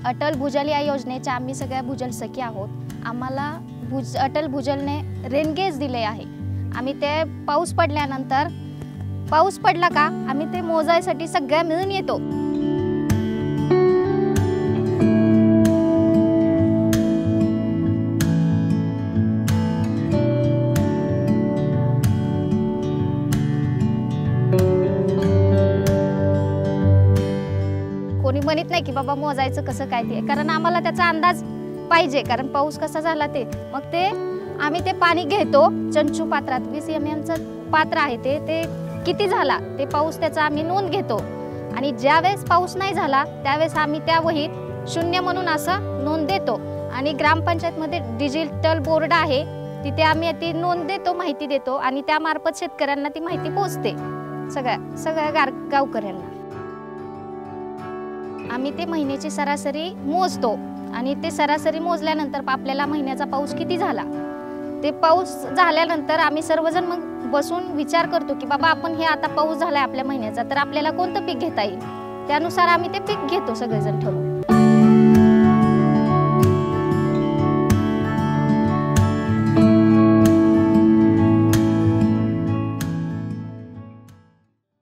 अटल भूजल या योजनेच्या आम्ही सगळ्या भूजल सखी आहोत। आम्हाला अटल भूजलने रेनगेज दिले आहे। आम्ही ते पाऊस पडल्यानंतर पाऊस पडला का आम्ही ते मोजायसाठी सगळ्या मिळून येतो। कोणी म्हणत नाही की बाबा मोजायचं कसं काय ते, कारण आम्हाला त्याचा अंदाज पाहिजे, कारण पाऊस कसा झाला ते मग ते आम्ही ते पाणी घेतो चंचू पात्रात 20 mm चं पात्र आहे ते किती झाला ते पाऊस त्याचा आम्ही नोंद घेतो आणि ज्यावेळेस पाऊस नाही झाला त्यावेळेस आम्ही त्या वहीत 0 म्हणून असं नोंद देतो आणि ग्रामपंचायतमध्ये डिजिटल बोर्ड आहे तिथे आम्ही ती नोंद देतो, माहिती देतो आणि त्यामार्फत शेतकऱ्यांना ती माहिती पोहोचते सगळ्या गावकऱ्यांना। आम्ही ते महिन्याची सरासरी मोजतो आणि ते सरासरी मोजल्यानंतर आपल्याला महिन्याचा पाऊस किती झाला ते पाऊस झाल्यानंतर आम्ही सर्वजण मग बसून विचार करतो की बाबा आपण हे आता पाऊस झालाय आपल्या महिन्याचा तर आपल्याला कोणतं पीक घेता येईल, त्यानुसार आम्ही ते पीक घेतो सगळेजण ठरवून।